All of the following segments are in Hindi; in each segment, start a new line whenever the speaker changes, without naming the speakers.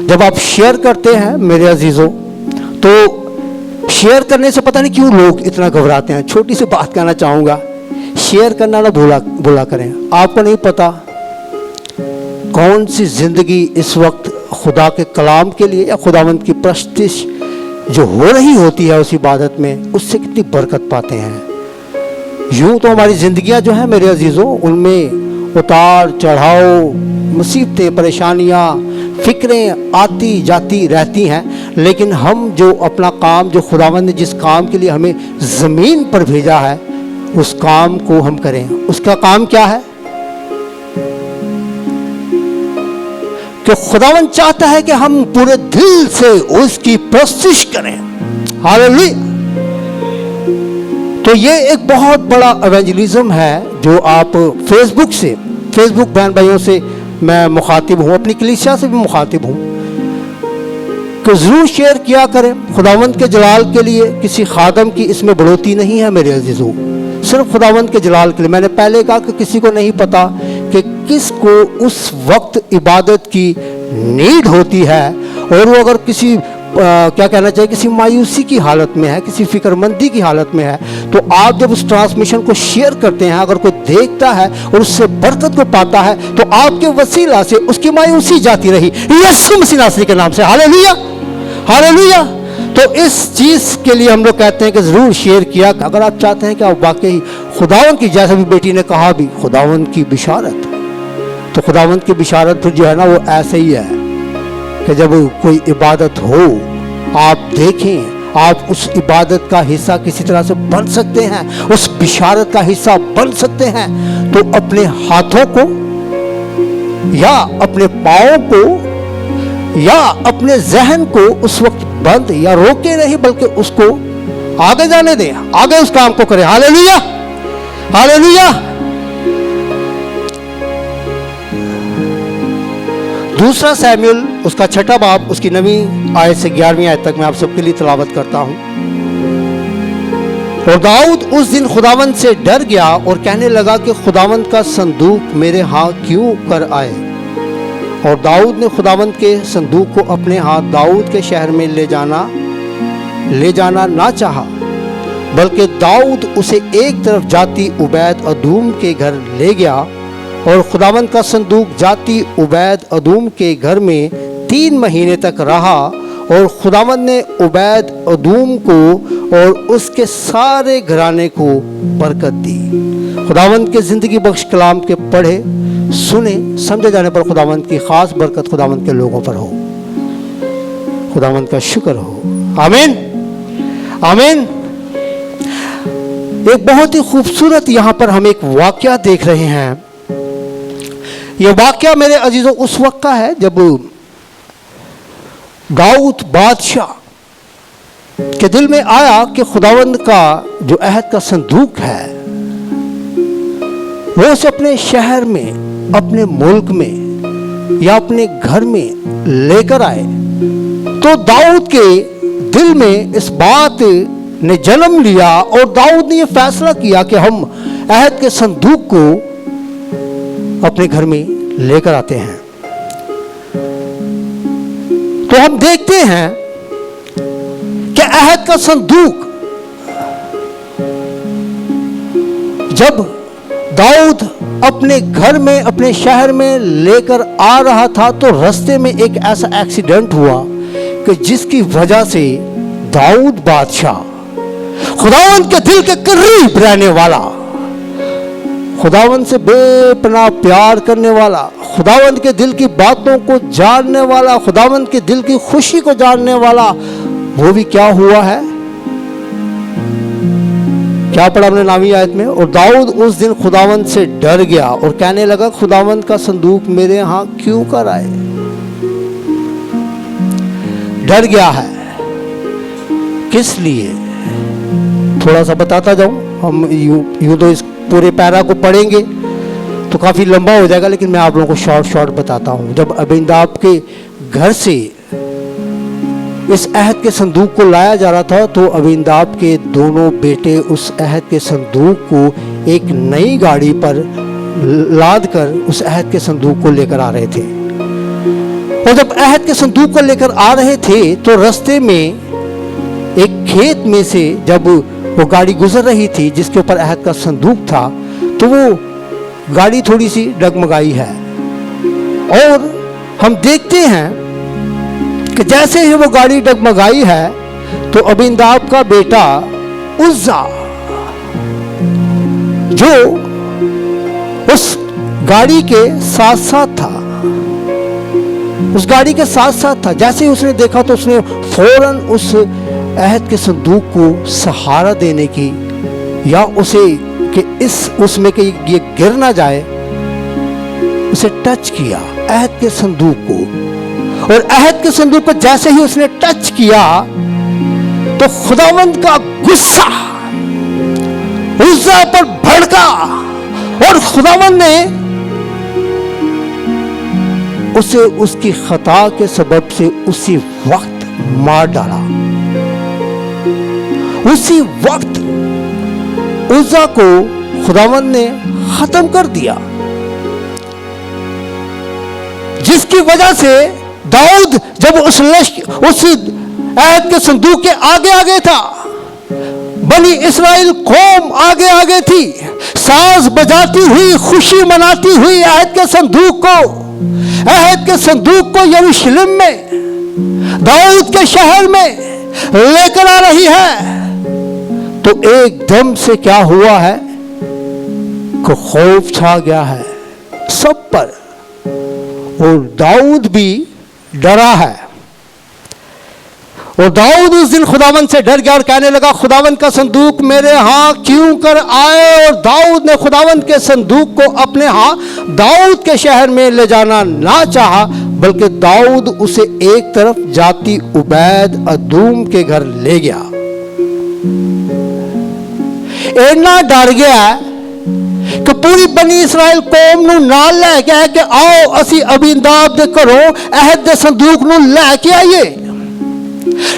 जब आप शेयर करते हैं मेरे अजीजों, तो शेयर करने से पता नहीं क्यों लोग इतना घबराते हैं। छोटी सी बात कहना चाहूँगा, शेयर करना ना भूला करें। आपको नहीं पता कौन सी जिंदगी इस वक्त खुदा के कलाम के लिए या खुदावंद की प्रस्तिश जो हो रही होती है उस इबादत में, उससे कितनी बरकत पाते हैं। यूं तो हमारी जिंदगियां जो हैं मेरे अजीजों, उनमें उतार चढ़ाव, मुसीबतें, परेशानियां, फिक्रें आती जाती रहती हैं, लेकिन हम जो अपना काम, जो खुदावंद ने जिस काम के लिए हमें ज़मीन पर भेजा है, उस काम को हम करें। उसका काम क्या है कि खुदावंद चाहता है कि हम पूरे दिल से उसकी प्रस्तुति करें। हालेलुया। तो ये एक बहुत बड़ा एवेंजलिज्म है जो आप फेसबुक बहन भाइयों से मैं मुखातिब हूँ, अपनी कलीसिया से भी मुखातिब हूँ कि ज़रूर शेयर किया करें खुदावंद के जलाल के लिए। किसी खादम की इसमें बढ़ोतरी नहीं है मेरे अजीजों, सिर्फ खुदावंद के जलाल के लिए। मैंने पहले कहा कि किसी को नहीं पता कि किसको उस वक्त इबादत की नीड होती है, और वो अगर किसी क्या कहना चाहिए, किसी मायूसी की हालत में है, किसी फिक्रमंदी की हालत में है, तो आप जब उस ट्रांसमिशन को शेयर करते हैं, अगर कोई देखता है और उससे बरकत को पाता है, तो आपके वसीला से उसकी मायूसी जाती रही यीशु मसीह नासरी के नाम से। Hallelujah, hallelujah. तो इस चीज़ के लिए हम लोग कहते हैं कि ज़रूर शेयर किया। अगर आप चाहते हैं कि आप वाकई खुदावंद की, जैसे भी बेटी ने कहा भी, खुदावंद की बिशारत, तो खुदावंद की बिशारत फिर जो है ना वो ऐसे ही है कि जब कोई इबादत हो, आप देखें, आप उस इबादत का हिस्सा किसी तरह से बन सकते हैं, उस बिशारत का हिस्सा बन सकते हैं, तो अपने हाथों को या अपने पाँव को या अपने जहन को उस वक्त बंद या रोके नहीं, बल्कि उसको आगे जाने दें, आगे उस काम को करें। Hallelujah, hallelujah. दूसरा सैमुएल उसका 6वां बाब, उसकी 9वीं आयत से 11वीं आयत तक मैं आप सबके लिए तिलावत करता हूं। और दाऊद उस दिन खुदावंद से डर गया और कहने लगा कि खुदावंद का संदूक मेरे हाथ क्यों कर आए। और दाऊद ने खुदावंद के संदूक को अपने हाथ दाऊद के शहर में ले जाना ना चाहा, बल्कि दाऊद उसे एक तरफ जाती उबैद अदूम के घर ले गया। और खुदावंद का संदूक जाती उबैद अदूम के घर में 3 महीने तक रहा। और खुदावंद ने उबैद अदूम को और उसके सारे घराने को बरकत दी। खुदावंद के ज़िंदगी बख्श कलाम के पढ़े, सुने, समझे जाने पर खुदावंद की खास बरकत खुदावंद के लोगों पर हो। खुदावंद का शुक्र हो। आमीन, आमीन। एक बहुत ही खूबसूरत यहाँ पर हम एक वाकया देख रहे हैं। यह वाकया मेरे अजीजों उस वक्त का है जब दाऊद बादशाह के दिल में आया कि खुदावंद का जो अहद का संदूक है वो उसे अपने शहर में, अपने मुल्क में या अपने घर में लेकर आए। तो दाऊद के दिल में इस बात ने जन्म लिया और दाऊद ने यह फैसला किया कि हम अहद के संदूक को अपने घर में लेकर आते हैं। तो हम देखते हैं कि अहद का संदूक जब दाऊद अपने घर में, अपने शहर में लेकर आ रहा था, तो रास्ते में एक ऐसा एक्सीडेंट हुआ कि जिसकी वजह से दाऊद बादशाह, खुदावंद के दिल के करीब रहने वाला, खुदावंद से बेपनाह प्यार करने वाला, खुदावंद के दिल की बातों को जानने वाला, खुदावंद के दिल की खुशी को जानने वाला, वो भी क्या हुआ है, क्या पढ़ा हमने 9वीं आयत में। और दाऊद उस दिन खुदावंद से डर गया और कहने लगा खुदावंद का संदूक मेरे यहाँ क्यों कर आए। डर गया है, किस लिए, थोड़ा सा बताता जाऊं। हम यूं तो इस पूरे पैरा को पढ़ेंगे तो काफ़ी लंबा हो जाएगा, लेकिन मैं आप लोगों को शॉर्ट बताता हूँ। जब अबीनादाब के घर से इस अहद के संदूक को लाया जा रहा था, तो अबीनादाब के दोनों बेटे उस अहद के संदूक को एक नई गाड़ी पर लाद कर उस अहद के संदूक को लेकर आ रहे थे। और जब अहद के संदूक को लेकर आ रहे थे तो रास्ते में एक खेत में से जब वो गाड़ी गुजर रही थी जिसके ऊपर अहद का संदूक था, तो वो गाड़ी थोड़ी सी डगमगाई है। और हम देखते हैं कि जैसे ही वो गाड़ी डगमगाई है तो अबीनादाब का बेटा उज्जा, जो उस गाड़ी के साथ साथ था, उस गाड़ी के साथ साथ था, जैसे ही उसने देखा तो उसने फौरन उस अहद के संदूक को सहारा देने की, या उसे कि इस उसमें कि ये गिर ना जाए, उसे टच किया अहद के संदूक को। और अहद के संदूक को जैसे ही उसने टच किया तो खुदावंद का गुस्सा उज्जा पर भड़का और खुदावंद ने उसे उसकी खता के सबब से उसी वक्त मार डाला। उसी वक्त उज्जा को खुदावंद ने खत्म कर दिया, जिसकी वजह से दाऊद जब उस अहद के संदूक के आगे आगे था, बनी इस्राएल कौम आगे आगे थी, साज बजाती हुई, खुशी मनाती हुई अहद के संदूक को यरूशलेम में, दाऊद के शहर में लेकर आ रही है। तो एकदम से क्या हुआ है कि खौफ छा गया है सब पर, और दाऊद भी डरा है। और दाऊद उस दिन खुदावंद से डर गया और कहने लगा, खुदावंद का संदूक मेरे हां क्यों कर आए? और दाऊद ने खुदावंद के संदूक को अपने हां दाऊद के शहर में ले जाना ना चाहा, बल्कि दाऊद उसे एक तरफ जाती उबैद अदूम के घर ले गया। इतना डर गया कि पूरी बनी इस्राएल कौम नूं नाल लै के कि आओ असी अबीनादाब दे घरों अहद दे संदूक नूं लै के आइए।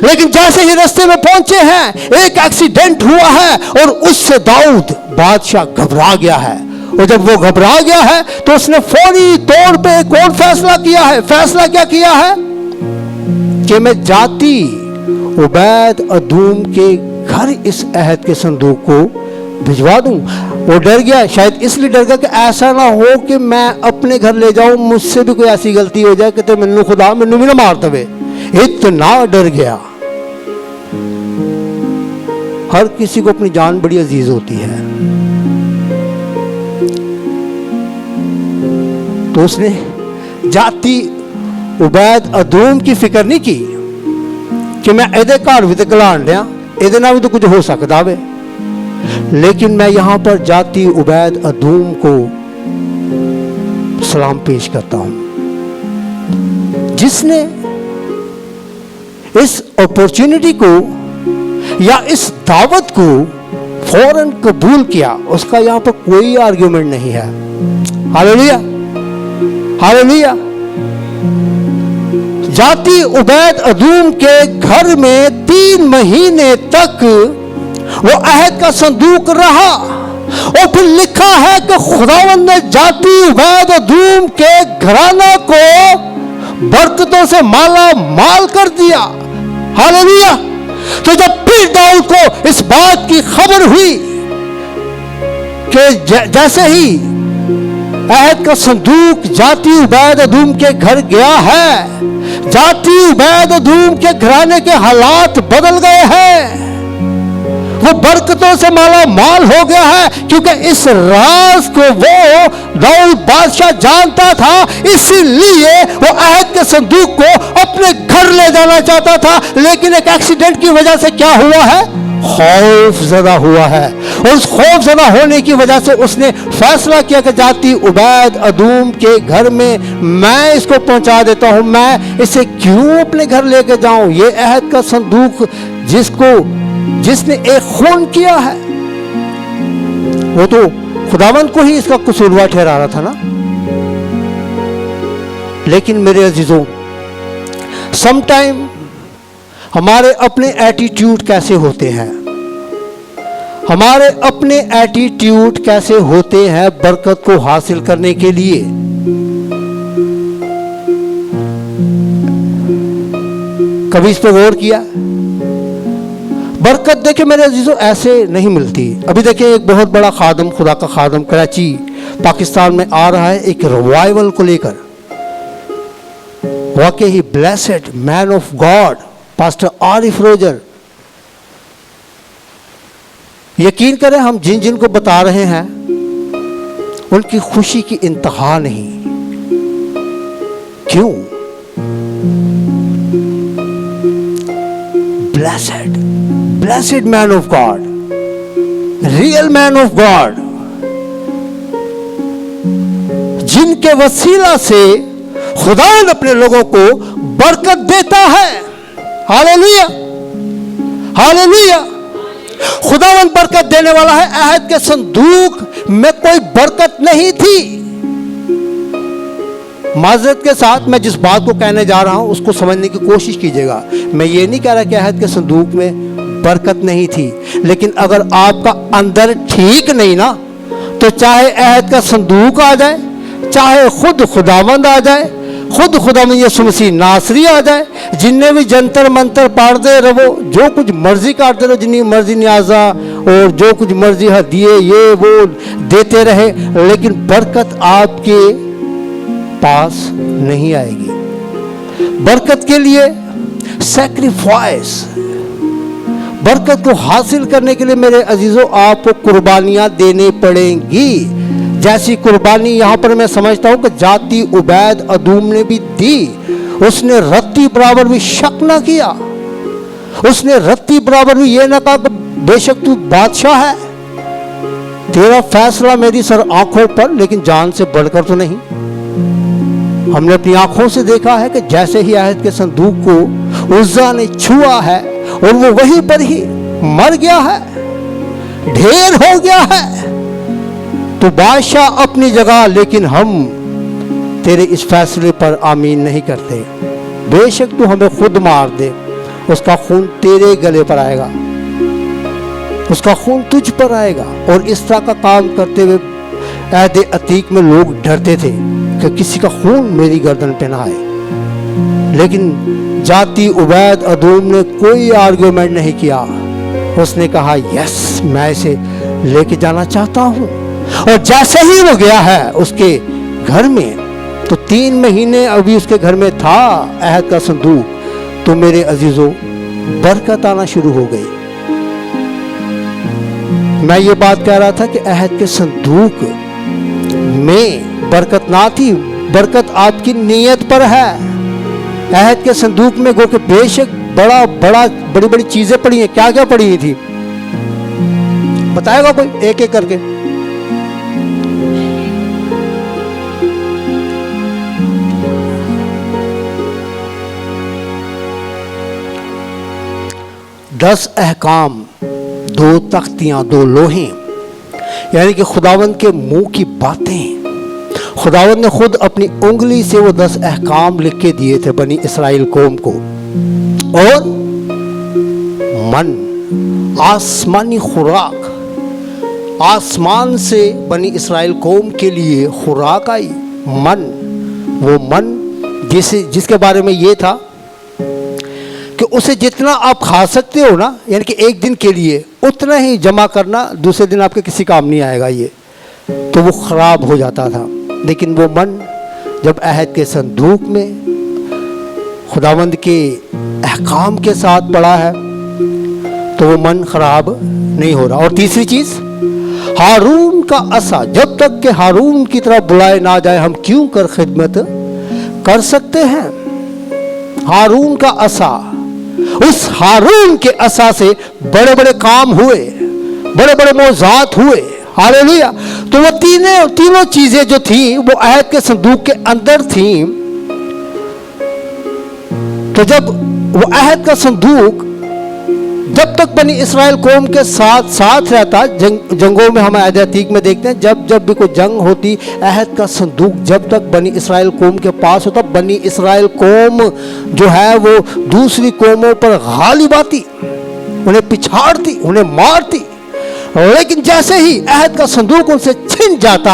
लेकिन जैसे ही रास्ते में पहुंचे हैं, एक एक्सीडेंट हुआ है और उससे दाऊद बादशाह घबरा गया है। और जब वो घबरा गया है तो उसने फौरी तौर पे एक और फैसला किया है। फैसला क्या किया है कि मैं जाती उबैद अदूम के घर इस अहद के संदूक को भिजवा दूं। वो डर गया, शायद इसलिए डर गया कि ऐसा ना हो कि मैं अपने घर ले जाऊं, मुझसे भी कोई ऐसी गलती हो जाए कि मैनू खुदा मैनू भी ना मार दवे। इतना डर गया। हर किसी को अपनी जान बड़ी अजीज होती है, तो उसने जाती उबैद अदूम की फिक्र नहीं की कि मैं एदे घर भी तो घलान लिया, एदे नाल भी तो कुछ हो सकता वे, लेकिन मैं यहां पर जाती उबैद अदूम को सलाम पेश करता हूं, जिसने इस अपॉर्चुनिटी को या इस दावत को फौरन कबूल किया। उसका यहां पर कोई आर्ग्यूमेंट नहीं है। Hallelujah, hallelujah. जाती उबैद अदूम के घर में 3 महीने तक वो अहद का संदूक रहा। और फिर लिखा है कि खुदावंद ने जाती उबैद अदूम के घराना को बरकतों से माला माल कर दिया। हालेलुया। तो जब फिर दाऊद को इस बात की खबर हुई कि जैसे ही अहद का संदूक जाती उबैद अदूम के घर गया है, जाती उबैद अदूम के घराने के हालात बदल गए हैं, वो बरकतों से माला माल हो गया है, क्योंकि इस राज को वो दाऊद बादशाह जानता था। इसीलिए वो अहद के संदूक को अपने घर ले जाना चाहता था। लेकिन एक एक्सीडेंट की वजह से क्या हुआ है, खौफ ज़दा हुआ है। और उस खौफ ज़दा होने की वजह से उसने फैसला किया कि जाती उबैद अदूम के घर में मैं इसको पहुंचा देता हूं, मैं इसे क्यों अपने घर लेके जाऊं। ये अहद का संदूक जिसने एक खून किया है, वो तो खुदावंद को ही इसका कसूरवार ठहरा रहा था ना। लेकिन मेरे अजीजों, समटाइम हमारे अपने एटीट्यूड कैसे होते हैं, हमारे अपने एटीट्यूड कैसे होते हैं बरकत को हासिल करने के लिए। कभी इस पर गौर किया? बरकत देखिए मेरे अजीजों ऐसे नहीं मिलती। अभी देखिए एक बहुत बड़ा खादम, खुदा का खादम कराची पाकिस्तान में आ रहा है एक रिवाइवल को लेकर। वाकई ही blessed man of God pastor Arif Roger. यकीन करें हम जिन जिन को बता रहे हैं उनकी खुशी की इंतहा नहीं। क्यों? Blessed man of God, real man of God, जिनके वसीला से खुदा अपने लोगों को बरकत देता है। Hallelujah, hallelujah. खुदावन बरकत देने वाला है। अहद के संदूक में कोई बरकत नहीं थी। माजरत के साथ मैं जिस बात को कहने जा रहा हूं उसको समझने की कोशिश कीजिएगा। मैं ये नहीं कह रहा कि अहद के संदूक में बरकत नहीं थी, लेकिन अगर आपका अंदर ठीक नहीं ना, तो चाहे अहद का संदूक आ जाए, चाहे खुद खुदावंद आ जाए, खुद खुदावंद यीशु मसीह नासरी आ जाए, जिनने भी जंतर मंतर पाड़ते रहो, जो कुछ मर्जी काटते रहो, जिन्नी मर्जी न्याजा और जो कुछ मर्जी हदिये ये वो देते रहे, लेकिन बरकत आपके पास नहीं आएगी। बरकत के लिए सैक्रिफाइस, बरकत को हासिल करने के लिए मेरे अजीजों आपको कुर्बानियां देनी पड़ेंगी। जैसी कुर्बानी यहाँ पर मैं समझता हूँ कि जाति उबैद अदूम ने भी दी। उसने रत्ती बराबर भी शक ना किया। उसने रत्ती बराबर भी ये ना कहा कि बेशक तू बादशाह है, तेरा फैसला मेरी सर आंखों पर, लेकिन जान से बढ़कर तो नहीं। हमने अपनी आंखों से देखा है कि जैसे ही अहद के संदूक को उज्जा ने छुआ है और वो वहीं पर ही मर गया है, ढेर हो गया है। तो बादशाह अपनी जगह, लेकिन हम तेरे इस फैसले पर आमीन नहीं करते। बेशक तू हमें खुद मार दे, उसका खून तेरे गले पर आएगा, उसका खून तुझ पर आएगा। और इस तरह का काम करते हुए अहद अतीक में लोग डरते थे कि किसी का खून मेरी गर्दन पे ना आए। लेकिन जाति उबैद अदूम ने कोई आर्गुमेंट नहीं किया। उसने कहा यस, मैं इसे लेके जाना चाहता हूं। और जैसे ही वो गया है उसके घर में, तो 3 महीने अभी उसके घर में था अहद का संदूक, तो मेरे अजीजों बरकत आना शुरू हो गई। मैं ये बात कह रहा था कि अहद के संदूक में बरकत ना थी, बरकत आपकी नीयत पर है। अहद के संदूक में गो के बेशक बड़ी बड़ी चीजें पड़ी हैं। क्या क्या पड़ी थी बताएगा कोई एक एक करके? दस अहकाम, 2 तख्तियां, 2 लोहे, यानी कि खुदावंद के मुंह की बातें। खुदावंद ने खुद अपनी उंगली से वो 10 अहकाम लिख के दिए थे बनी इस्राएल कौम को। और मन, आसमानी खुराक, आसमान से बनी इस्राएल कौम के लिए खुराक आई। मन, वो मन जिसके बारे में ये था कि उसे जितना आप खा सकते हो ना, यानी कि एक दिन के लिए उतना ही जमा करना, दूसरे दिन आपके किसी काम नहीं आएगा ये, तो वो खराब हो जाता था। लेकिन वो मन जब अहद के संदूक में खुदावंद के अहकाम के साथ पड़ा है, तो वो मन खराब नहीं हो रहा। और तीसरी चीज, हारून का असा, जब तक के हारून की तरह बुलाए ना जाए हम क्यों कर खिदमत कर सकते हैं। हारून का असा, उस हारून के असा से बड़े बड़े काम हुए, बड़े बड़े मौजात हुए। हालेलुया। तो वो तीनों चीजें जो थी वो अहद के संदूक के अंदर थी। तो जब वो अहद का संदूक जब तक बनी इस्राएल कौम के साथ रहता, जंगों में हम अहद अतीक में देखते हैं, जब भी कोई जंग होती, अहद का संदूक जब तक बनी इस्राएल कौम के पास होता, बनी इस्राएल कौम जो है वो दूसरी कौमों पर गालिब आती, उन्हें पिछाड़ती, उन्हें मारती। लेकिन जैसे ही अहद का संदूक उनसे छिन जाता,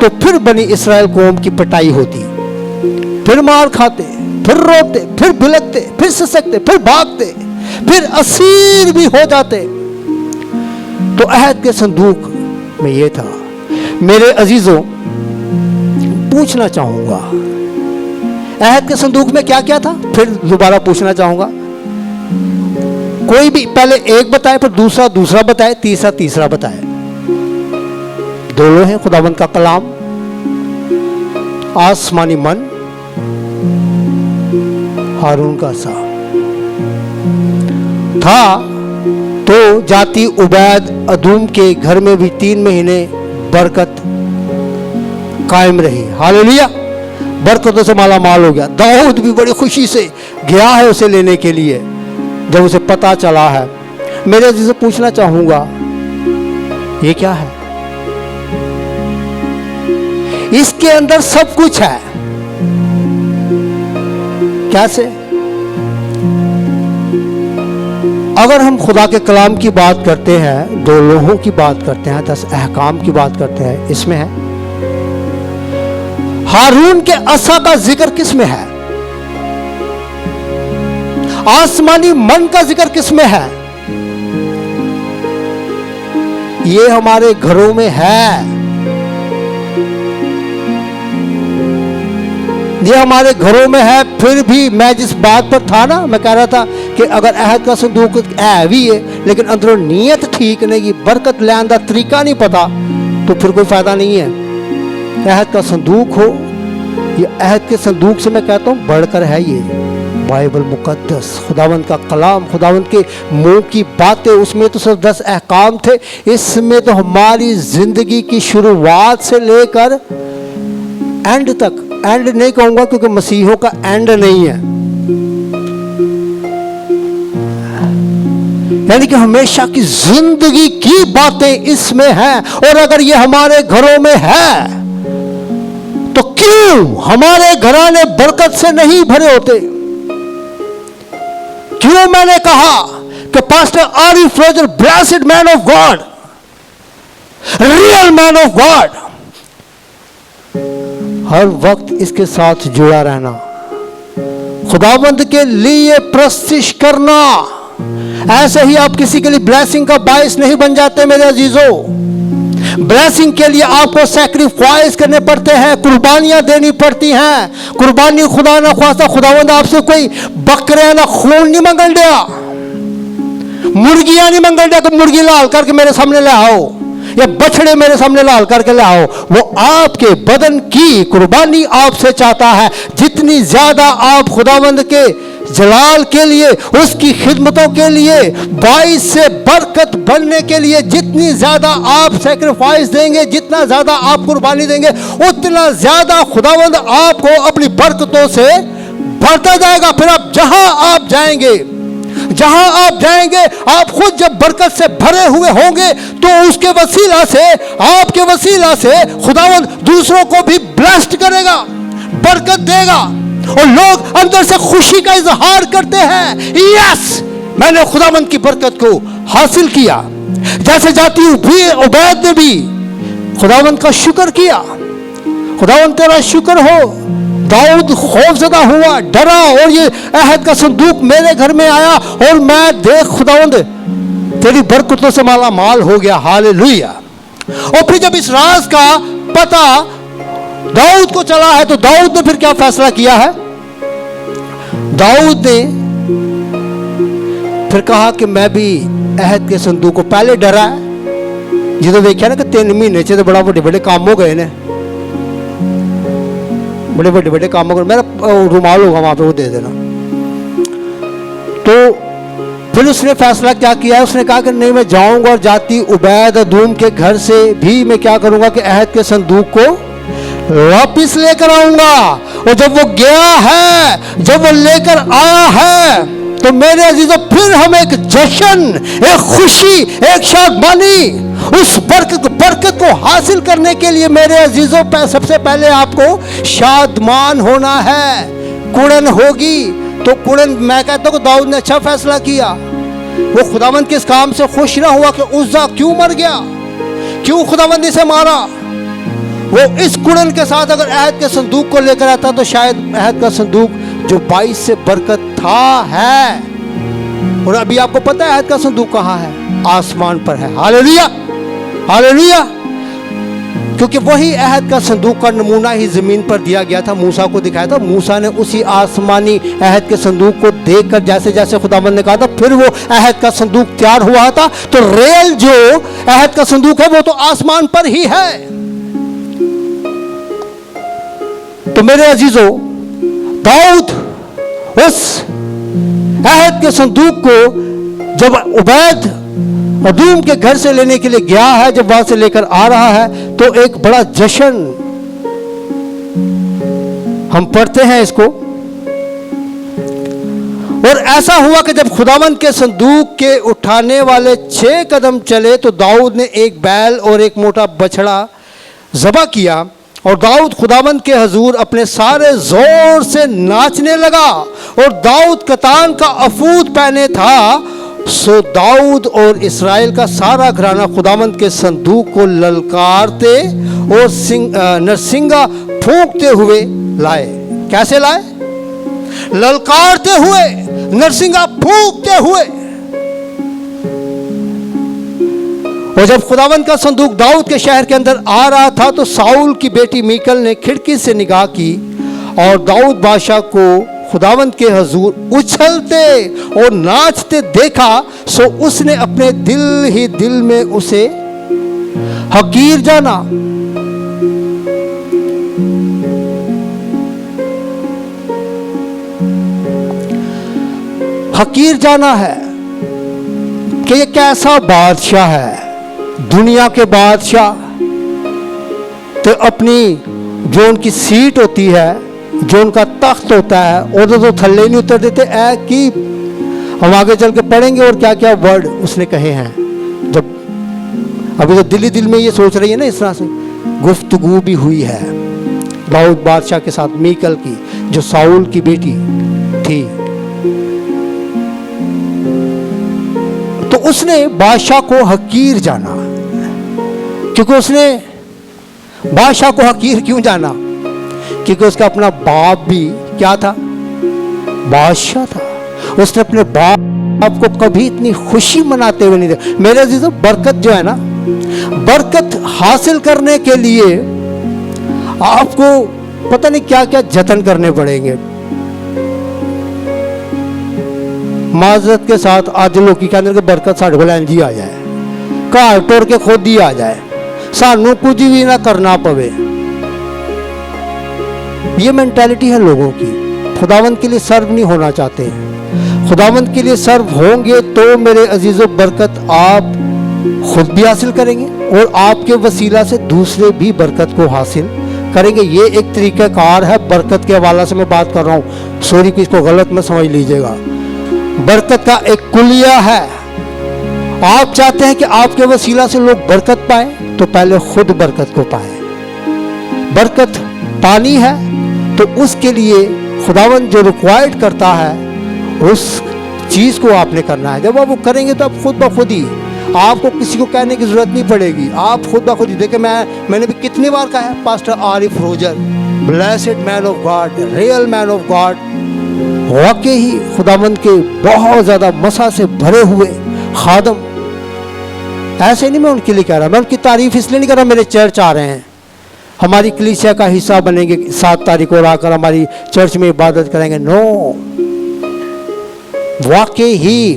तो फिर बनी इस्राएल कौम की पिटाई होती। फिर मार खाते, फिर रोते, फिर भिलकते, फिर सिसकते, फिर भागते, फिर असीर भी हो जाते। तो अहद के संदूक में ये था। मेरे अजीजों, पूछना चाहूंगा अहद के संदूक में क्या क्या था, फिर दोबारा पूछना चाहूंगा। कोई भी पहले एक बताए, फिर दूसरा दूसरा बताए, तीसरा तीसरा बताए। दोनों हैं खुदावंद का कलाम, आसमानी मन, हारून का सा था। तो जाती उबैद अदूम के घर में भी 3 महीने बरकत कायम रही। हालेलुया, बरकतों से माला माल हो गया। दाऊद भी बड़ी खुशी से गया है उसे लेने के लिए जब उसे पता चला है। मेरे अजीज से पूछना चाहूंगा, ये क्या है? इसके अंदर सब कुछ है। कैसे? अगर हम खुदा के कलाम की बात करते हैं, 2 लोहों की बात करते हैं, 10 अहकाम की बात करते हैं, इसमें है। हारून के असा का जिक्र किस में है? आसमानी मन का जिक्र किस में है? ये हमारे घरों में है। ये हमारे घरों में है। फिर भी मैं जिस बात पर था ना, मैं कह रहा था कि अगर अहद का संदूक है भी है, लेकिन अंदरों नीयत ठीक नहीं, बरकत लेने का तरीका नहीं पता, तो फिर कोई फायदा नहीं है। अहद का संदूक हो, ये अहद के संदूक से मैं कहता हूँ बढ़कर है ये बाइबल मुकद्दस, खुदावंद का कलाम, खुदावंद के मुंह की बातें। उसमें तो सिर्फ 10 अहकाम थे, इसमें तो हमारी जिंदगी की शुरुआत से लेकर एंड तक, एंड नहीं कहूंगा क्योंकि मसीहों का एंड नहीं है, यानी कि हमेशा की जिंदगी की बातें इसमें हैं। और अगर ये हमारे घरों में है तो क्यों हमारे घराने बरकत से नहीं भरे होते? क्यों मैंने कहा कि pastor Arif Roger blessed man of God, real man of God, हर वक्त इसके साथ जुड़ा रहना, खुदावंद के लिए प्रस्तिश करना। ऐसे ही आप किसी के लिए ब्लेसिंग का बायस नहीं बन जाते मेरे अजीजों। ब्लेसिंग के लिए आपको सैक्रिफाइस करने पड़ते हैं, कुर्बानियां देनी पड़ती हैं। कुर्बानी खुदा ना ख्वास्ता खुदावंद आपसे कोई बकरे ना खून नहीं मंगल दिया, मुर्गियां नहीं मंगल दिया कि मुर्गी लाल करके मेरे सामने ले आओ या बछड़े मेरे सामने लाल करके ले आओ। वो आपके बदन की कुर्बानी आपसे चाहता है। जितनी ज्यादा आप खुदावंद के जलाल के लिए, उसकी खिदमतों के लिए, बाइस से बरकत बनने के लिए जितनी ज्यादा आप सैक्रिफाइस देंगे, जितना ज्यादा आप कुर्बानी देंगे, उतना ज्यादा खुदावंद आपको अपनी बरकतों से भरता जाएगा। फिर आप जहां आप जाएंगे, आप खुद जब बरकत से भरे हुए होंगे तो उसके वसीला से, आपके वसीला से खुदावंद दूसरों को भी ब्लेस्ड करेगा, बरकत देगा। और लोग अंदर से खुशी का इजहार करते हैं, यस मैंने खुदावंद की बरकत को हासिल किया। जैसे जाती उबैद ने भी खुदावंद का शुक्र किया। खुदावंद तेरा शुक्र हो। दाऊद खौफजदा हुआ, डरा, और ये अहद का संदूक मेरे घर में आया और मैं देख खुदावंद तेरी बरकतों से माला माल हो गया। हालेलुया। और फिर जब इस राज का पता दाऊद को चला है तो दाऊद ने फिर क्या फैसला किया है? दाऊद ने फिर कहा कि मैं भी अहद के संदूक को, पहले डरा है जो देखा ना कि 3 महीने से तो बड़ा बड़े काम हो गए ने, बड़े काम हो गए, मेरा रुमाल होगा वहां पे वो दे देना। तो फिर उसने फैसला क्या किया है? उसने कहा कि नहीं, मैं जाऊंगा और जाती उबैद अदूम के घर से भी मैं क्या करूंगा कि अहद के संदूक को वापिस लेकर आऊंगा। और जब वो गया है, जब वो लेकर आया है, तो मेरे अजीजों फिर हम एक जश्न, एक खुशी, एक शादमानी, उस बरकत को हासिल करने के लिए मेरे अजीजों सबसे पहले आपको शादमान होना है। कुड़न होगी तो कुड़न, मैं कहता हूं कि दाऊद ने अच्छा फैसला किया। वो खुदावंद के इस काम से खुश ना हुआ कि उज्जा क्यों मर गया, क्यों खुदावंद इसे मारा। वो इस कुड़न के साथ अगर अहद के संदूक को लेकर आता तो शायद अहद का संदूक जो 22 से बरकत था है। और अभी आपको पता है अहद का संदूक कहाँ है? आसमान पर है। Hallelujah, hallelujah. क्योंकि वही अहद का संदूक का नमूना ही जमीन पर दिया गया था, मूसा को दिखाया था। मूसा ने उसी आसमानी अहद के संदूक को देखकर जैसे जैसे खुदावंद ने कहा था, फिर वो अहद का संदूक तैयार हुआ था। तो रियल जो अहद का संदूक है वो तो आसमान पर ही है। तो मेरे अजीजों, दाऊद उस अहद के संदूक को जब उबैद अदूम के घर से लेने के लिए गया है, जब वहां से लेकर आ रहा है, तो एक बड़ा जश्न हम पढ़ते हैं इसको। और ऐसा हुआ कि जब खुदावंद के संदूक के उठाने वाले 6 कदम चले तो दाऊद ने एक बैल और एक मोटा बछड़ा ज़बह किया और दाऊद खुदावंद के हजूर अपने सारे जोर से नाचने लगा। और दाऊद कतान का अफूद पहने था। सो दाऊद और इस्राएल का सारा घराना खुदावंद के संदूक को ललकारते और नरसिंगा फूंकते हुए लाए। कैसे लाए? ललकारते हुए, नरसिंगा फूंकते हुए। और जब खुदावंद का संदूक दाऊद के शहर के अंदर आ रहा था तो साउल की बेटी मीकल ने खिड़की से निगाह की और दाऊद बादशाह को खुदावंद के हजूर उछलते और नाचते देखा। सो उसने अपने दिल ही दिल में उसे हकीर जाना। हकीर जाना है कि ये कैसा बादशाह है, दुनिया के बादशाह तो अपनी जो उनकी सीट होती है, जो उनका तख्त होता है, और तो थल्ले नहीं उतर देते है कि हम आगे चल के पढ़ेंगे और क्या क्या वर्ड उसने कहे हैं। जब अभी तो दिल ही दिल में ये सोच रही है ना, इस तरह से गुफ्तगू भी हुई है दाऊद बादशाह के साथ मीकल की, जो साउल की बेटी थी। तो उसने बादशाह को हकीर जाना। क्योंकि उसने बादशाह को हकीर क्यों जाना? क्योंकि उसका अपना बाप भी क्या था? बादशाह था। उसने अपने बाप को कभी इतनी खुशी मनाते हुए नहीं देखा। मेरे अजीजों, बरकत जो है ना, बरकत हासिल करने के लिए आपको पता नहीं क्या क्या जतन करने पड़ेंगे। माजरत के साथ आज लोग की कहते हैं कि बरकत साढ़े को लैंजी आ जाए, घर तोड़ के खुद ही आ जाए, सानू कुछ भी ना करना पवे। ये मेंटालिटी है लोगों की। खुदावंद के लिए सर्व नहीं होना चाहते। खुदावंद के लिए सर्व होंगे तो मेरे अजीजों, बरकत आप खुद भी हासिल करेंगे और आपके वसीला से दूसरे भी बरकत को हासिल करेंगे। ये एक तरीक़ाकार है। बरकत के हवाला से मैं बात कर रहा हूँ, सॉरी कि इसको गलत मत समझ लीजिएगा। बरकत का एक कुलिया है। आप चाहते हैं कि आपके वसीला से लोग बरकत पाए तो पहले खुद बरकत को पाए। बरकत पानी है तो उसके लिए खुदावंद जो रिक्वायर्ड करता है उस चीज को आपने करना है। जब आप वो करेंगे तो आप खुद ब खुद ही, आपको किसी को कहने की जरूरत नहीं पड़ेगी, आप खुद ब खुद ही। देखिए मैंने भी कितनी बार कहा है, pastor Arif Roger, blessed man of God, real man of God, वाकई ही खुदावंद के बहुत ज़्यादा मसा से भरे हुए खादम। ऐसे नहीं मैं उनके लिए कह रहा, मैं उनकी तारीफ इसलिए नहीं कर रहा मेरे चर्च आ रहे हैं, हमारी कलीसिया का हिस्सा बनेंगे, 7 तारीख को आकर हमारी चर्च में इबादत करेंगे। नो, वाकई ही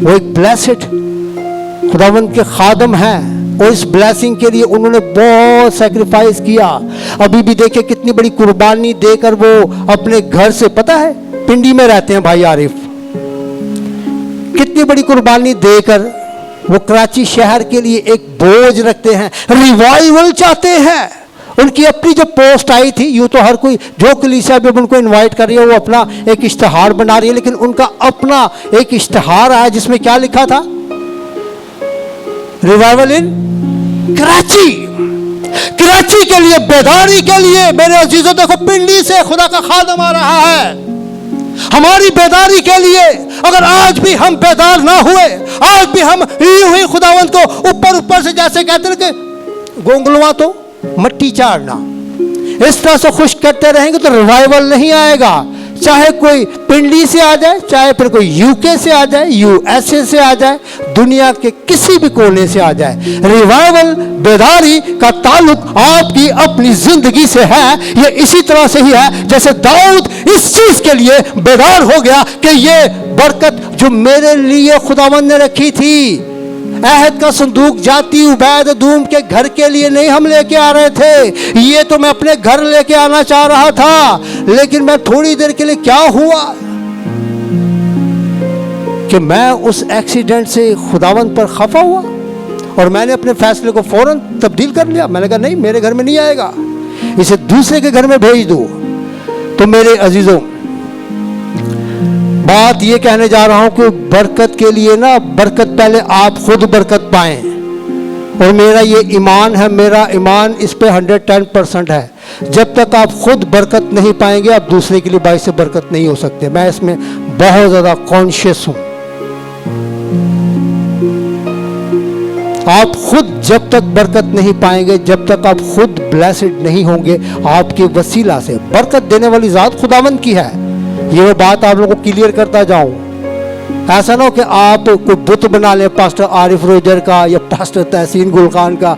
वो एक ब्लेसेड खुदावंद के खादम हैं और इस ब्लेसिंग के लिए उन्होंने बहुत सैक्रिफाइस किया। अभी भी देखिए कितनी बड़ी कुर्बानी देकर वो अपने घर से, पता है पिंडी में रहते हैं भाई आरिफ, कितनी बड़ी कुर्बानी देकर वो कराची शहर के लिए एक बोझ रखते हैं, रिवाइवल चाहते हैं। उनकी अपनी जो पोस्ट आई थी, यूँ तो हर कोई जो कलीसिया भी उनको इनवाइट कर रही है वो अपना एक इश्तिहार बना रही है, लेकिन उनका अपना एक इश्तिहार आया जिसमें क्या लिखा था? रिवाइवल इन कराची। कराची के लिए, बेदारी के लिए। मेरे अजीजों देखो, पिंडी से खुदा का खादम आ रहा है हमारी बेदारी के लिए। अगर आज भी हम बेदार ना हुए, आज भी हम यूं ही खुदावंद को ऊपर ऊपर से जैसे कहते हैं कि गोंगलवा तो मट्टी चाड़ना। इस तरह से खुश करते रहेंगे तो रिवाइवल नहीं आएगा। चाहे कोई पिंडी से आ जाए, चाहे फिर कोई यूके से आ जाए, यूएसए से आ जाए, दुनिया के किसी भी कोने से आ जाए, रिवाइवल बेदारी का ताल्लुक आपकी अपनी जिंदगी से है। ये इसी तरह से ही है जैसे दाऊद इस चीज के लिए बेदार हो गया कि ये बरकत जो मेरे लिए खुदावंद ने रखी थी, अहद का संदूक जाती उबैद दूम के घर के लिए नहीं हम लेके आ रहे थे, ये तो मैं अपने घर लेके आना चाह रहा था। लेकिन मैं थोड़ी देर के लिए क्या हुआ कि मैं उस एक्सीडेंट से खुदावंद पर खफा हुआ और मैंने अपने फैसले को फौरन तब्दील कर लिया। मैंने कहा नहीं, मेरे घर में नहीं आएगा, इसे दूसरे के घर में भेज दो। तो मेरे अजीजों, बात ये कहने जा रहा हूं कि बरकत के लिए ना, बरकत पहले आप खुद बरकत पाएं। और मेरा ये ईमान है, मेरा ईमान इस पे 110% है। जब तक आप खुद बरकत नहीं पाएंगे, आप दूसरे के लिए बाइस से बरकत नहीं हो सकते। मैं इसमें बहुत ज्यादा कॉन्शियस हूं। आप खुद जब तक बरकत नहीं पाएंगे, जब तक आप खुद ब्लेसिड नहीं होंगे, आपके वसीला से बरकत देने वाली जात खुदावंद की है। ये बात आप लोगों को क्लियर करता जाऊं। ऐसा ना हो कि आप कोई बुत बना ले, पास्टर आरिफ रोजर का या पास्टर तहसीन गुल खान का,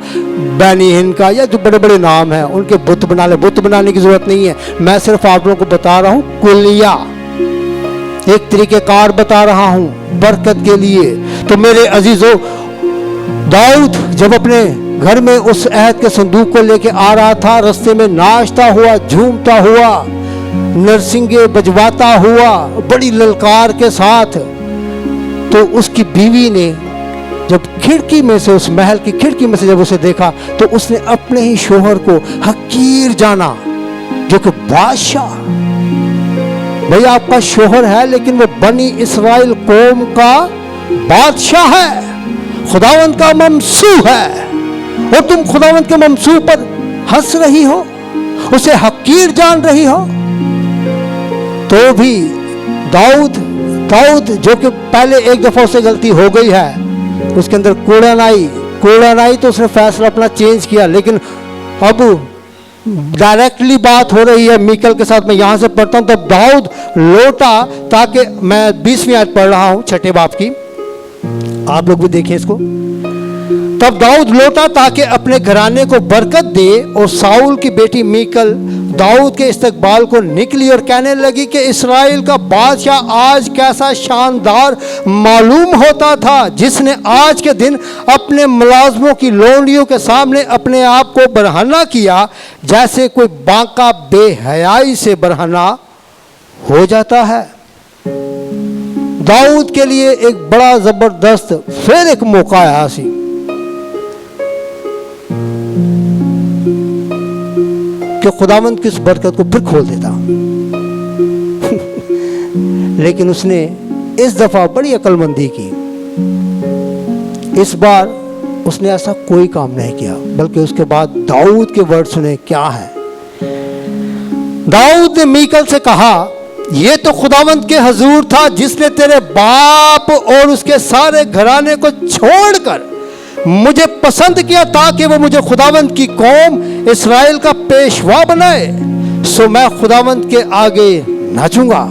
बैनी हिंद का, या जो बड़े बड़े नाम हैं उनके बुत बना ले। बुत बनाने की जरूरत नहीं है। मैं सिर्फ आप लोगों को बता रहा हूं कुलिया, एक तरीकेकार बता रहा हूं बरकत के लिए। तो मेरे अजीजों, दाऊद जब अपने घर में उस अहद के संदूक को लेके आ रहा था, रास्ते में नाचता हुआ, झूमता हुआ, नरसिंगे बजवाता हुआ, बड़ी ललकार के साथ, तो उसकी बीवी ने जब खिड़की में से, उस महल की खिड़की में से जब उसे देखा, तो उसने अपने ही शोहर को हकीर जाना, जो कि बादशाह, भाई आपका शोहर है लेकिन वो बनी इस्राएल कौम का बादशाह है, खुदावंद का ममसू है, और तुम खुदावंद के ममसू पर हंस रही हो, उसे हकीर जान रही हो। तो भी दाऊद जो कि पहले एक दफा उसे गलती हो गई है, उसके अंदर कूड़न आई तो उसने फैसला अपना चेंज किया। लेकिन अब डायरेक्टली बात हो रही है मीकल के साथ, मैं यहां से पढ़ता हूं। तब दाऊद लौटा, ताकि मैं 20वीं आयत पढ़ रहा हूं 6ठे बाब की, आप लोग भी देखिए इसको। तब दाऊद लौटा ताकि अपने घराने को बरकत दे, और साउल की बेटी मीकल दाऊद के इस्तकबाल को निकली और कहने लगी कि इस्राएल का बादशाह आज कैसा शानदार मालूम होता था, जिसने आज के दिन अपने मुलाजमों की लोंडियों के सामने अपने आप को बरहना किया, जैसे कोई बांका बेहयाई से बरहना हो जाता है। दाऊद के लिए एक बड़ा जबरदस्त फिर एक मौका आया सी कि खुदावंद की इस बरकत को फिर खोल देता। लेकिन उसने इस दफा बड़ी अक्लमंदी की। इस बार उसने ऐसा कोई काम नहीं किया, बल्कि उसके बाद दाऊद के वर्ड सुने क्या है। दाऊद ने मीकल से कहा, ये तो खुदावंद के हजूर था जिसने तेरे बाप और उसके सारे घराने को छोड़कर मुझे पसंद किया, ताकि वो मुझे खुदावंद की कौम इस्राएल का पेशवा बनाए। सो मैं खुदावंद के आगे नाचूंगा,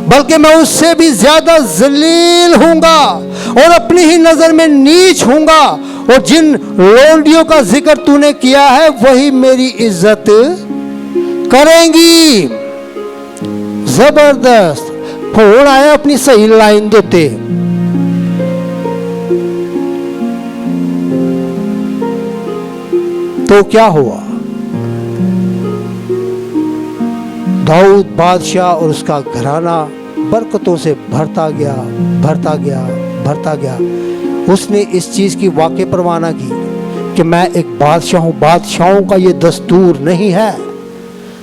बल्कि मैं उससे भी ज्यादा जलील हूंगा और अपनी ही नजर में नीच हूंगा, और जिन लोंडियों का जिक्र तूने किया है वही मेरी इज्जत करेंगी। जबरदस्त फोन आया अपनी सही लाइन देते। तो क्या हुआ, दाऊद बादशाह और उसका घराना बरकतों से भरता गया, भरता गया, भरता गया। उसने इस चीज की वाकई परवाना की कि मैं एक बादशाह हूं। बादशाहों का ये दस्तूर नहीं है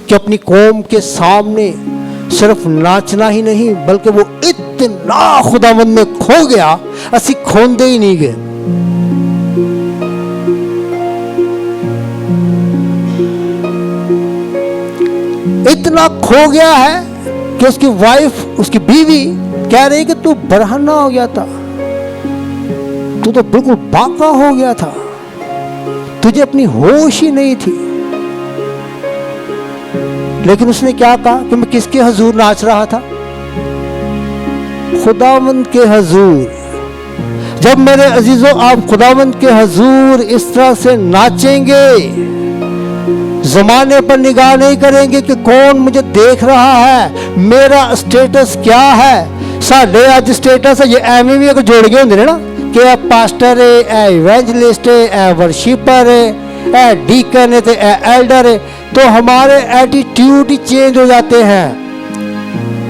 कि अपनी कौम के सामने सिर्फ नाचना ही नहीं, बल्कि वो इतना खुदावंद में खो गया, असी खोंदे ही नहीं गए। इतना खो गया है कि उसकी वाइफ, उसकी बीवी कह रही कि तू बरहना हो गया था, तू तो बिल्कुल बांका हो गया था। तुझे अपनी होश ही नहीं थी। लेकिन उसने क्या कहा कि मैं किसके हुजूर नाच रहा था? खुदावंद के हुजूर। जब मेरे अजीजों आप खुदावंद के हुजूर इस तरह से नाचेंगे, जमाने पर निगाह नहीं करेंगे कि कौन मुझे देख रहा है, मेरा स्टेटस क्या है। साढ़े आज स्टेटस है ये एवं भी एक जोड़ गए होंगे ना कि ए पास्टर है, ए इवेंजलिस्ट है, ए वर्शिपर है, ए डीकन है, ए एल्डर है। तो हमारे एटीट्यूड ही चेंज हो जाते हैं।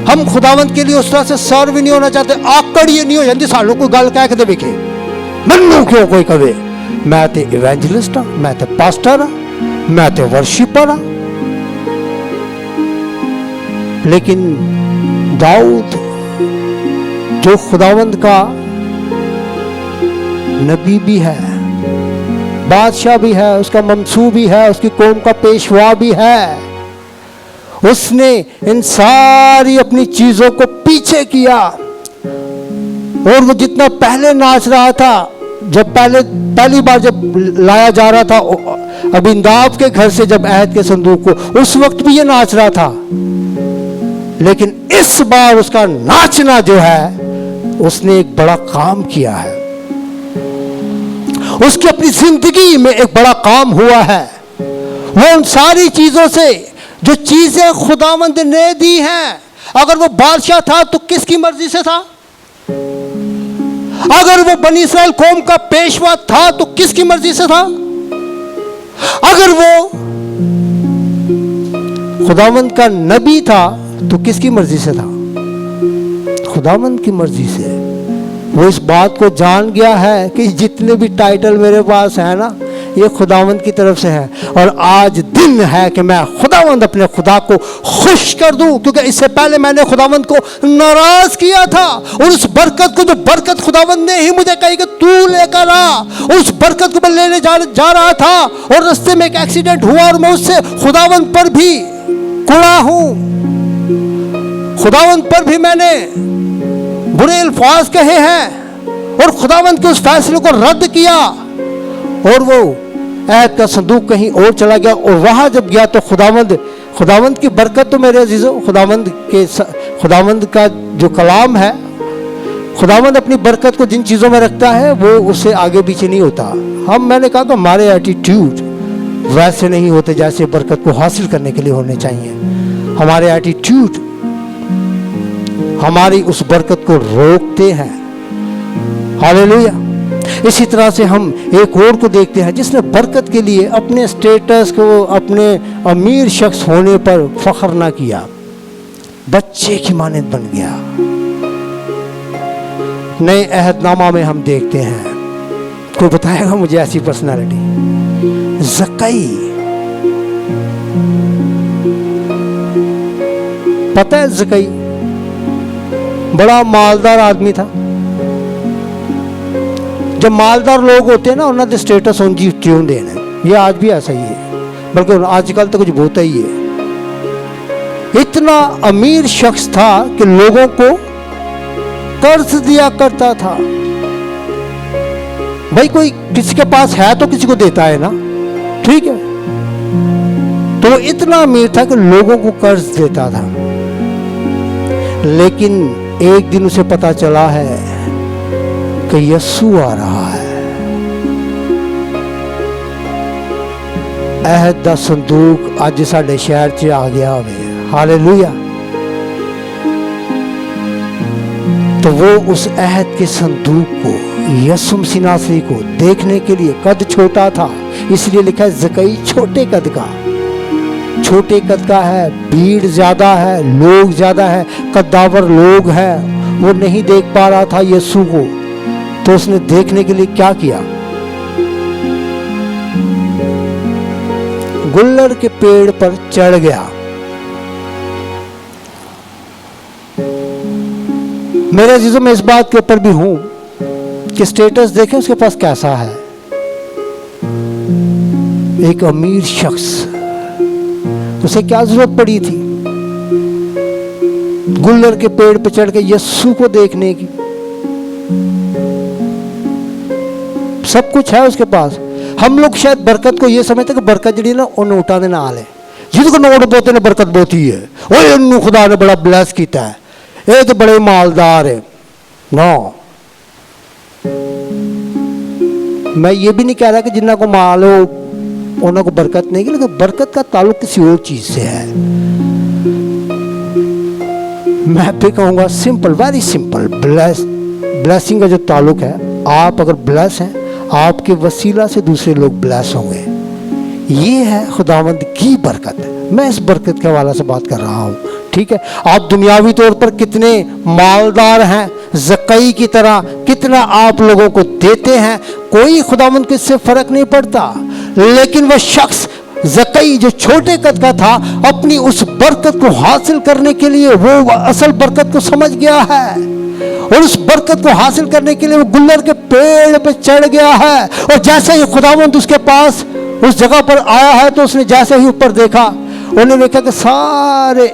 हम खुदावंत के लिए उस तरह से सर्व नहीं होना चाहते। आकड़ ये नहीं हो जाती सालों कोई गल कह के देखे मनु क्यों कोई कहे मैं तो इवेंजलिस्ट हाँ, मैं तो पास्टर हाँ, मैं तो वर्शिपर हाँ। लेकिन दाऊद जो खुदावंत का नबी भी है, बादशाह भी है, उसका ममसू भी है, उसकी कौम का पेशवा भी है, उसने इन सारी अपनी चीजों को पीछे किया। और वो जितना पहले नाच रहा था, जब पहली बार जब लाया जा रहा था अबिंदाब के घर से जब अहद के संदूक को, उस वक्त भी ये नाच रहा था। लेकिन इस बार उसका नाचना जो है, उसने एक बड़ा काम किया है। उसकी अपनी जिंदगी में एक बड़ा काम हुआ है। वो उन सारी चीजों से जो चीजें खुदावंद ने दी हैं, अगर वो बादशाह था तो किसकी मर्जी से था? अगर वो बनी इस्राएल कौम का पेशवा था तो किसकी मर्जी से था? अगर वो खुदावंद का नबी था तो किसकी मर्जी से था? खुदावंद की मर्जी से। वो इस बात को जान गया है कि जितने भी टाइटल मेरे पास है ना, ये खुदावंद की तरफ से है। और आज दिन है कि मैं खुदावंद अपने खुदा को खुश कर दूं, क्योंकि इससे पहले मैंने खुदावंद को नाराज किया था। और उस बरकत को, जो बरकत खुदावंद ने ही मुझे कही कि तू लेकर आ, उस बरकत को मैं लेने जा रहा था। और रास्ते में एक एक्सीडेंट हुआ और मैं उससे खुदावंद पर भी कुड़ा हूं। खुदावंद पर भी मैंने बुरे अल्फाज कहे हैं और खुदावंद के उस फैसले को रद्द किया। और वो अहद का संदूक कहीं और चला गया। और वहां जब गया तो खुदावंद की बरकत, तो मेरे अजीजों खुदावंद का जो कलाम है, खुदावंद अपनी बरकत को जिन चीजों में रखता है वो उससे आगे पीछे नहीं होता। मैंने कहा कि हमारे एटीट्यूड वैसे नहीं होते जैसे बरकत को हासिल करने के लिए होने चाहिए। हमारे एटीट्यूड हमारी उस बरकत को रोकते हैं। हालेलुया। इसी तरह से हम एक और को देखते हैं जिसने बरकत के लिए अपने स्टेटस को, अपने अमीर शख्स होने पर फख्र ना किया, बच्चे की मानद बन गया। नए अहदनामा में हम देखते हैं, कोई बताएगा मुझे ऐसी पर्सनालिटी? ज़कई, पता है ज़कई बड़ा मालदार आदमी था। जब मालदार लोग होते हैं ना, उन्होंने स्टेटस उनकी क्यों देना, ये आज भी ऐसा ही है, बल्कि आजकल तो कुछ बहुत ही है। इतना अमीर शख्स था कि लोगों को कर्ज दिया करता था। भाई कोई किसी के पास है तो किसी को देता है ना, ठीक है। तो वो इतना अमीर था कि लोगों को कर्ज देता था। लेकिन एक दिन उसे पता चला है कि यीशु आ रहा है। अहद दा संदूक आज साडे शहर च आ गया होवे। हालेलुया। तो वो उस अहद के संदूक को, यीशु मसीह नासरी को देखने के लिए, कद छोटा था इसलिए लिखा है ज़कई छोटे कद का। छोटे कद का है, भीड़ ज्यादा है, लोग ज्यादा है, कद्दावर लोग हैं, वो नहीं देख पा रहा था यीशु को। तो उसने देखने के लिए क्या किया? गुल्लर के पेड़ पर चढ़ गया। मेरे अजीजों, मैं इस बात के ऊपर भी हूं कि स्टेटस देखें उसके पास कैसा है। एक अमीर शख्स, उसे क्या जरूरत पड़ी थी गुल्लर के पेड़ पर चढ़ के यीशु को देखने की? सब कुछ है उसके पास। हम लोग शायद बरकत को ये समझते कि बरकत जी ना वो नोटा के नाल है, जिसको नोट बोते ने बरकत बोती है, वो इनू खुदा ने बड़ा ब्लैस किया है, ये तो बड़े मालदार है। नो, मैं ये भी नहीं कह रहा कि जिन्ना को माल हो उन्होंने को बरकत नहीं, लेकिन बरकत का ताल्लुक किसी और चीज से है। मैं भी कहूँगा सिंपल, वेरी सिंपल, ब्लेसिंग का जो ताल्लुक है, आप अगर ब्लेस हैं, आपके वसीला से दूसरे लोग ब्लेस होंगे। ये है खुदावंद की बरकत। मैं इस बरकत के हवाले से बात कर रहा हूँ, ठीक है। आप दुनियावी तौर पर कितने मालदार हैं, ज़कई की तरह कितना आप लोगों को देते हैं, कोई खुदावंद को इससे फर्क नहीं पड़ता। लेकिन वह शख्स ज़कई जो छोटे कद का था, अपनी उस बरकत को हासिल करने के लिए वो असल बरकत को समझ गया है, और उस बरकत को हासिल करने के लिए वो गुल्लर के पेड़ पे चढ़ गया है। और जैसे ही खुदावंद उसके पास उस जगह पर आया है, तो उसने जैसे ही ऊपर देखा, उन्हें देखा कि सारे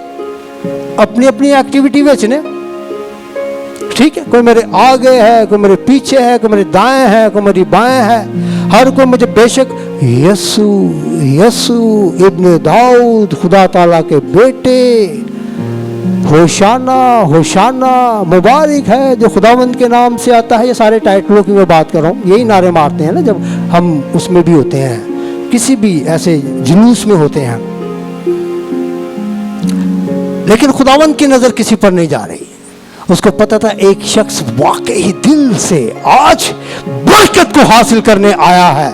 अपनी अपनी एक्टिविटी बेचने, ठीक है, कोई मेरे आगे है, कोई मेरे पीछे है, कोई मेरे दाएं है, कोई मेरी बाएं है, हर कोई मुझे बेशक यसु यसु इब्ने दाऊद, खुदा ताला के बेटे, होशाना होशाना, मुबारक है जो खुदावंद के नाम से आता है। ये सारे टाइटलों की मैं बात कर रहा हूँ, यही नारे मारते हैं ना जब हम उसमें भी होते हैं, किसी भी ऐसे जुलूस में होते हैं। लेकिन खुदावंद की नजर किसी पर नहीं जा रही। उसको पता था एक शख्स वाकई दिल से आज बरकत को हासिल करने आया है,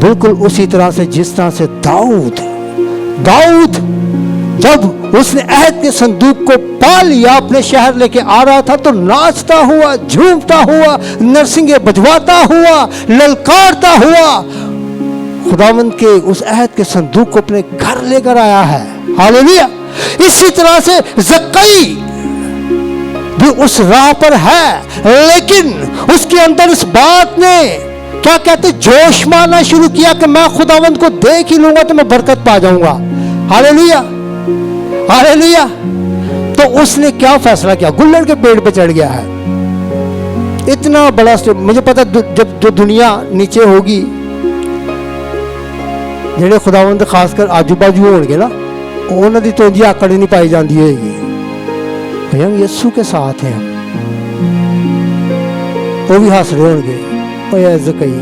बिल्कुल उसी तरह से जिस तरह से दाऊद जब उसने अहद के संदूक को पा लिया, अपने शहर लेके आ रहा था, तो नाचता हुआ, झूमता हुआ, नरसिंगे बजवाता हुआ, ललकारता हुआ खुदावंद के उस अहद के संदूक को अपने घर लेकर आया है। हालेलुया। इसी तरह से ज़कई भी उस राह पर है, लेकिन उसके अंदर इस बात ने क्या कहते जोश मारना शुरू किया कि मैं खुदावंद को देख ही लूंगा तो मैं बरकत पा जाऊंगा। Hallelujah hallelujah. तो उसने क्या फैसला किया, गुल्लड़ के पेड़ पे चढ़ गया है। इतना बड़ा स्टेप, मुझे पता जब जो दुनिया नीचे होगी, जेडे खुदावंद खासकर आजू बाजू होंगे ना, उन्होंने दी तोंजी आकड़ नहीं पाई जाती होगी, हम यीशु के साथ हैं, वो भी हंस रहे होंगे, ज़कई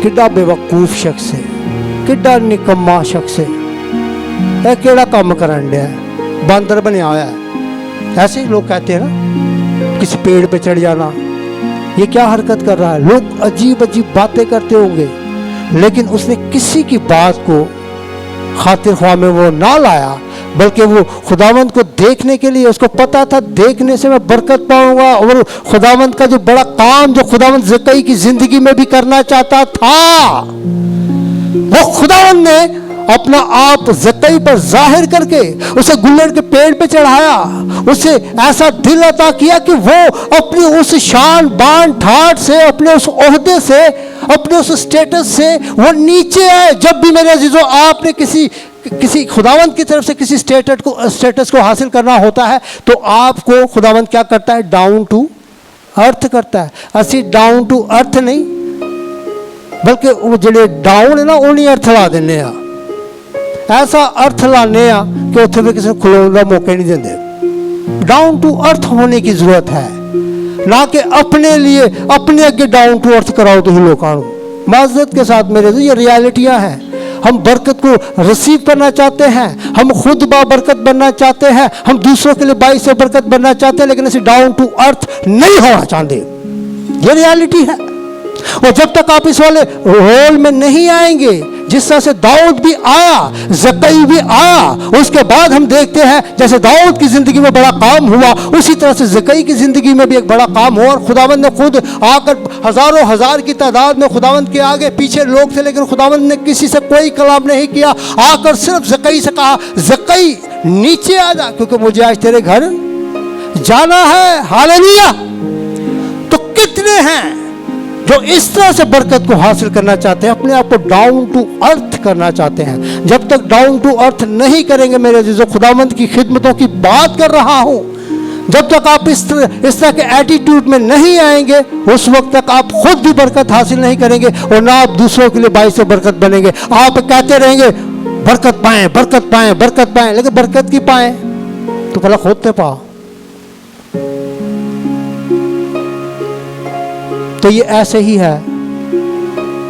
किड्डा बेवकूफ शख्स है, किड्डा निकम्मा शख्स है, यह केड़ा काम करन दिया, बांदर बनया हुआ है। ऐसे ही लोग कहते हैं ना, किसी पेड़ पे चढ़ जाना, ये क्या हरकत कर रहा है। लोग अजीब अजीब बातें करते होंगे, लेकिन उसने किसी की बात को खातिर ख्वाह में वो ना लाया, बल्कि वो खुदावंद को देखने के लिए, उसको पता था देखने से मैं बरकत पाऊंगा। और खुदावंद का जो बड़ा काम जो खुदावंद ज़कई की जिंदगी में भी करना चाहता था, वो खुदावंद ने अपना आप ज़कई पर जाहिर करके उसे गुल्लड़ के पेड़ पे चढ़ाया, उसे ऐसा दिल अता किया कि वो अपनी उस शान बान ठाट से, अपने उस ओहदे से, अपने उस स्टेटस से वो नीचे है। जब भी मेरे अजीजों आपने किसी खुदावंद की तरफ से किसी स्टेटस को हासिल करना होता है, तो आपको खुदावंद क्या करता है, डाउन टू अर्थ करता है। असी डाउन टू अर्थ नहीं, बल्कि वो जो डाउन है ना, उन्हीं अर्थ ला देने, ऐसा अर्थ लाने कि उत्थे भी किसी को खलोने का मौका नहीं देंगे। डाउन टू अर्थ होने की जरूरत है, ना कि अपने लिए अपने अगे डाउन टू अर्थ कराओ तुम लोगों को। माजरत के साथ मेरे, ये रियलिटियां हैं। हम बरकत को रिसीव करना चाहते हैं, हम खुद बाबरकत बनना चाहते हैं, हम दूसरों के लिए बाइस से बरकत बनना चाहते हैं, लेकिन ऐसे डाउन टू अर्थ नहीं होना चाहते। ये रियलिटी है। और जब तक आप इस वाले रोल में नहीं आएंगे, जिस तरह से दाऊद भी आया, ज़कई भी आया, उसके बाद हम देखते हैं जैसे दाऊद की जिंदगी में बड़ा काम हुआ, उसी तरह से ज़कई की जिंदगी में भी एक बड़ा काम हुआ। और खुदावंद ने खुद आकर, हजारों हजार की तादाद में खुदावंद के आगे पीछे लोग थे, लेकिन खुदावंद ने किसी से कोई कलाम नहीं किया। आकर सिर्फ ज़कई से कहा, ज़कई नीचे आ जा, क्योंकि मुझे आज तेरे घर जाना है। हालेलुया। तो कितने हैं जो इस तरह से बरकत को हासिल करना चाहते हैं, अपने आप को डाउन टू अर्थ करना चाहते हैं। जब तक डाउन टू अर्थ नहीं करेंगे मेरे अजीजों, खुदावंद की खिदमतों की बात कर रहा हूं, जब तक आप इस तरह के एटीट्यूड में नहीं आएंगे, उस वक्त तक आप खुद भी बरकत हासिल नहीं करेंगे और ना आप दूसरों के लिए बाइस से बरकत बनेंगे। आप कहते रहेंगे बरकत पाएं, बरकत पाएं, बरकत पाएं, लेकिन बरकत की पाएं तो पहले खुद तो पाओ। तो ये ऐसे ही है,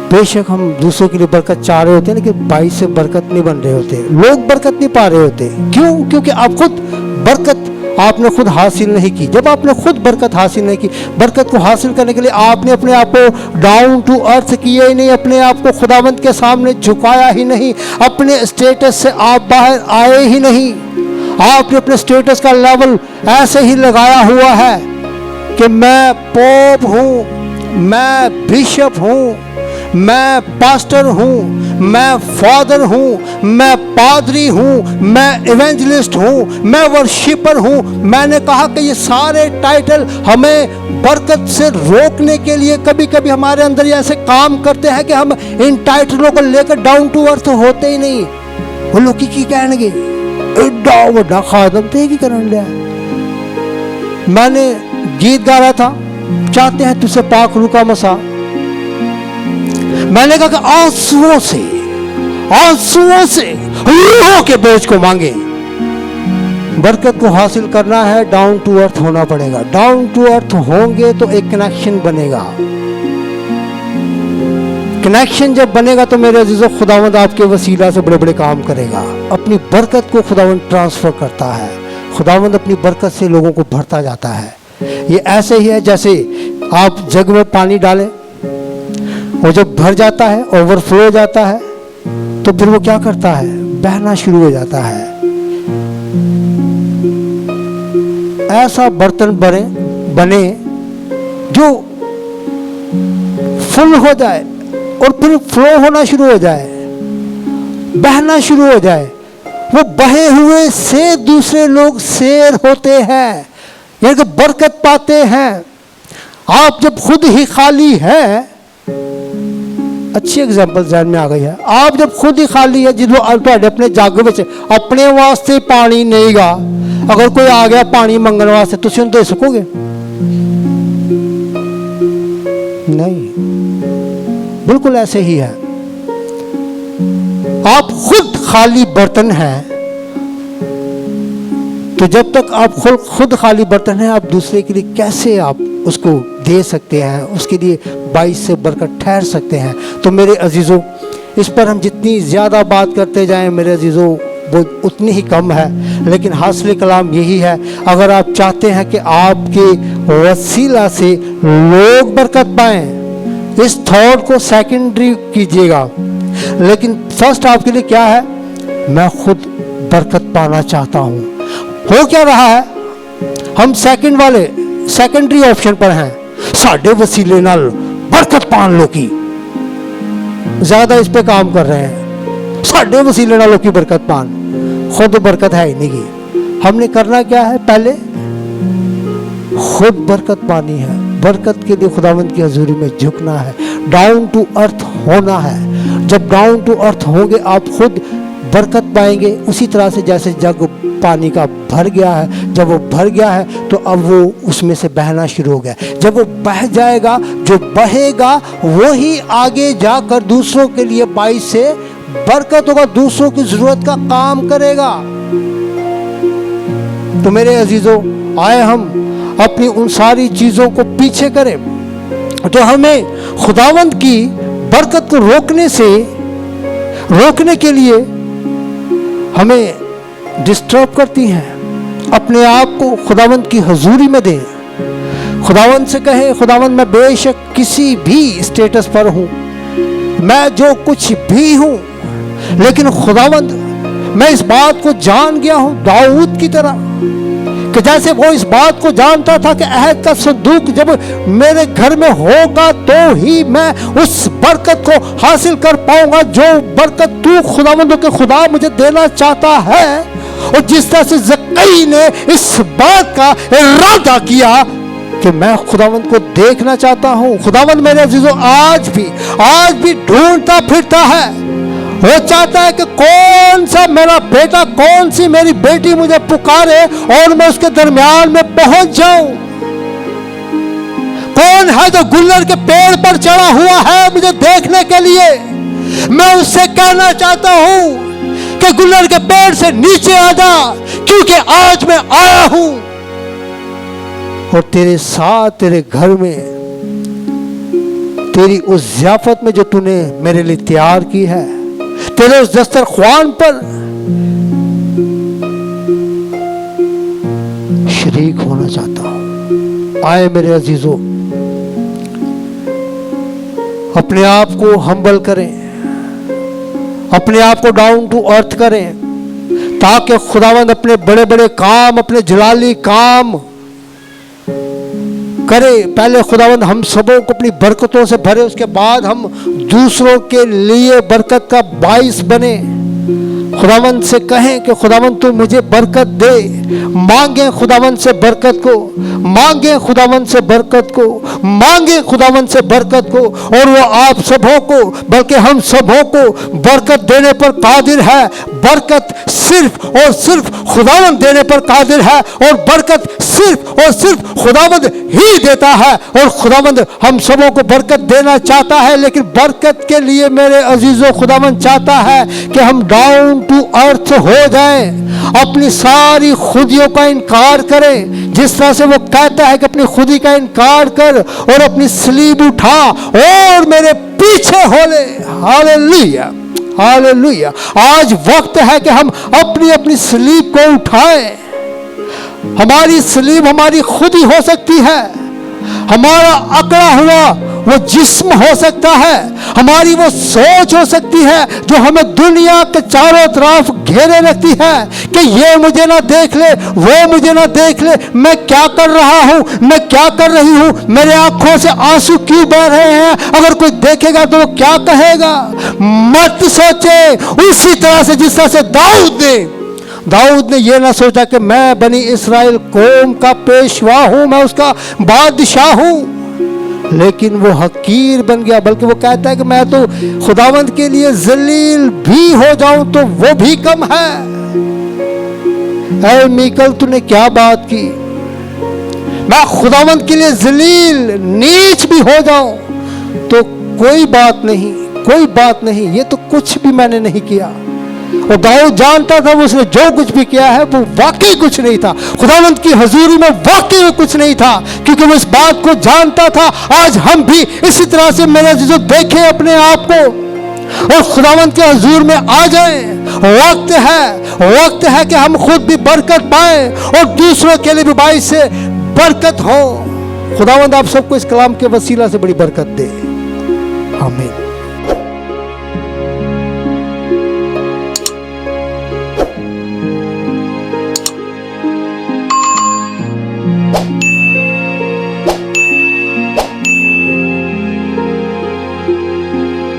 बेशक हम दूसरों के लिए बरकत चाह रहे होते हैं, लेकिन बाइस से बरकत नहीं बन रहे होते, लोग बरकत नहीं पा रहे होते। क्यों? क्योंकि आप खुद बरकत आपने खुद हासिल नहीं की। जब आपने खुद बरकत हासिल नहीं की, बरकत को हासिल करने के लिए आपने अपने आप को डाउन टू अर्थ किया ही नहीं, अपने आप को खुदावंत के सामने झुकाया ही नहीं, अपने स्टेटस से आप बाहर आए ही नहीं। आपने अपने स्टेटस का लेवल ऐसे ही लगाया हुआ है कि मैं पोप हूं, मैं बिशप हूं, मैं पास्टर हूं, मैं फादर हूं, मैं पादरी हूं, मैं इवेंजलिस्ट हूं, मैं वर्शिपर हूं। मैंने कहा कि ये सारे टाइटल हमें बरकत से रोकने के लिए कभी कभी हमारे अंदर ऐसे काम करते हैं कि हम इन टाइटलों को लेकर डाउन टू अर्थ होते ही नहीं। वो लोग की कहणगे एडा वड्डा खादम थे की करन लिया। मैंने गीत गा रहा था, चाहते हैं तुझसे पाक रूह का मसा। मैंने कहा कि आंसुओं से रूहों के बोझ को मांगे। बरकत को हासिल करना है, डाउन टू अर्थ होना पड़ेगा। डाउन टू अर्थ होंगे तो एक कनेक्शन बनेगा। कनेक्शन जब बनेगा तो मेरे अजीजों, खुदावंद आपके वसीला से बड़े बड़े काम करेगा। अपनी बरकत को खुदावंद ट्रांसफर करता है। खुदावंद अपनी बरकत से लोगों को भरता जाता है। ये ऐसे ही है जैसे आप जग में पानी डालें और जब भर जाता है, ओवरफ्लो हो जाता है, तो फिर वो क्या करता है? बहना शुरू हो जाता है। ऐसा बर्तन बने जो फुल हो जाए और फिर फ्लो होना शुरू हो जाए, बहना शुरू हो जाए। वो बहे हुए से दूसरे लोग शेर होते हैं, यानी कि बरकत पाते हैं। आप जब खुद ही खाली हैं, अच्छी एग्जाम्पल ध्यान में आ गई है। आप जब खुद ही खाली है, जिसको अपने जग में अपने वास्ते पानी नहीं गा, अगर कोई आ गया पानी मंगने वास्ते, तुम उन्हें दे सकोगे? नहीं। बिल्कुल ऐसे ही है, आप खुद खाली बर्तन हैं, तो जब तक आप खुद खाली बर्तन हैं, आप दूसरे के लिए कैसे आप उसको दे सकते हैं, उसके लिए बाइस से बरकत ठहर सकते हैं। तो मेरे अजीजों, इस पर हम जितनी ज़्यादा बात करते जाएं मेरे अजीजों, वो उतनी ही कम है। लेकिन हासिल कलाम यही है, अगर आप चाहते हैं कि आपके वसीला से लोग बरकत पाएं, इस थॉट को सेकेंडरी कीजिएगा। लेकिन फर्स्ट आपके लिए क्या है? मैं खुद बरकत पाना चाहता हूं। हो क्या रहा है? हम सेकेंडरी ऑप्शन पर हैं। साढ़े वसीले नाल बरकत पान लोकी ज्यादा इस पे काम कर रहे हैं। साढ़े वसीले नाल लोकी बरकत पान, खुद बरकत है ही नहीं की। हमने करना क्या है? पहले खुद बरकत पानी है। बरकत के लिए खुदावंद की हजूरी में झुकना है, डाउन टू अर्थ होना है। जब डाउन टू अर्थ होंगे, आप खुद बरकत पाएंगे। उसी तरह से जैसे जग पानी का भर गया है, जब वो भर गया है तो अब वो उसमें से बहना शुरू हो गया। जब वो बह जाएगा, जो बहेगा वो ही आगे जाकर दूसरों के लिए बाइस से बरकत होगा, दूसरों की जरूरत का काम करेगा। तो मेरे अजीजों, आए हम अपनी उन सारी चीजों को पीछे करें तो हमें खुदावंद की बरकत को रोकने के लिए हमें डिस्टर्ब करती हैं। अपने आप को खुदावंद की हजूरी में दें, खुदावंद से कहें, खुदावंद मैं बेशक किसी भी स्टेटस पर हूं, मैं जो कुछ भी हूं, लेकिन खुदावंद मैं इस बात को जान गया हूं दाऊद की तरह, कि जैसे वो इस बात को जानता था कि अहद का संदूक जब मेरे घर में होगा तो ही मैं उस बरकत को हासिल कर पाऊंगा जो बरकत तू खुदावंदों के खुदा मुझे देना चाहता है। और जिस तरह से ज़कई ने इस बात का इरादा किया कि मैं खुदावंद को देखना चाहता हूं। खुदावंद मेरे अजीजों आज भी ढूंढता फिरता है वो चाहता है कि कौन सा मेरा बेटा, कौन सी मेरी बेटी मुझे पुकारे और मैं उसके दरमियान में पहुंच जाऊं। कौन है जो गुल्लर के पेड़ पर चढ़ा हुआ है मुझे देखने के लिए? मैं उससे कहना चाहता हूं कि गुल्लर के पेड़ से नीचे आ जा, क्योंकि आज मैं आया हूं और तेरे साथ, तेरे घर में, तेरी उस ज़ियाफत में जो तूने मेरे लिए तैयार की है, तेरे उस दस्तरख्वान पर शरीक होना चाहता हूं। आए मेरे अजीजों, अपने आप को हम्बल करें, अपने आप को डाउन टू अर्थ करें, ताकि खुदावंद अपने बड़े बड़े काम, अपने जलाली काम करे। पहले खुदावंद हम सबों को अपनी बरकतों से भरे, उसके बाद हम दूसरों के लिए बरकत का बाइस बने। खुदावंद से कहें कि खुदावंद तू मुझे बरकत दे। मांगे खुदावंद से बरकत को, मांगे खुदावंद से बरकत को, मांगे खुदावंद से बरकत को, और वो आप सबों को, बल्कि हम सबों को बरकत देने पर कादिर है। बरकत सिर्फ और सिर्फ खुदावंद देने पर कादिर है, और बरकत सिर्फ और सिर्फ खुदावंद ही देता है। और खुदावंद हम सबों को बरकत देना चाहता है, लेकिन बरकत के लिए मेरे अजीजों खुदावंद चाहता है कि हम डाउन टू अर्थ हो जाएं, अपनी सारी खुदियों का इनकार करें। जिस तरह से वो कहता है कि अपनी खुदी का इनकार कर और अपनी सलीब उठा और मेरे पीछे हो ले। Hallelujah, hallelujah. आज वक्त है कि हम अपनी अपनी सलीब को उठाएं। हमारी सलीब हमारी खुद ही हो सकती है, हमारा अकड़ा हुआ वो जिस्म हो सकता है, हमारी वो सोच हो सकती है जो हमें दुनिया के चारों तरफ घेरे रखती है कि ये मुझे ना देख ले, वो मुझे ना देख ले, मैं क्या कर रहा हूं, मैं क्या कर रही हूं, मेरे आंखों से आंसू क्यों बह रहे हैं, अगर कोई देखेगा तो वो क्या कहेगा। मत सोचे उसी तरह से जिस तरह से दाऊद ने यह ना सोचा कि मैं बनी इस्राएल कौम का पेशवा हूं, मैं उसका बादशाह हूं, लेकिन वो हकीर बन गया। बल्कि वो कहता है कि मैं तो खुदावंद के लिए जलील भी हो जाऊं तो वो भी कम है। ऐ मीकल तूने क्या बात की, मैं खुदावंद के लिए जलील नीच भी हो जाऊं तो कोई बात नहीं, कोई बात नहीं, ये तो कुछ भी मैंने नहीं किया। और दाऊद जानता था वो उसने जो कुछ भी किया है वो वाकई कुछ नहीं था, खुदावंद की हजूरी में वाकई में कुछ नहीं था, क्योंकि वो इस बात को जानता था। आज हम भी इसी तरह से मेरे जो देखें अपने आप को और खुदावंद के हजूर में आ जाएं। वक्त है कि हम खुद भी बरकत पाएं और दूसरों के लिए भी बाइस से बरकत हो। खुदावंद आप सबको इस कलाम के वसीला से बड़ी बरकत दे। आमीन।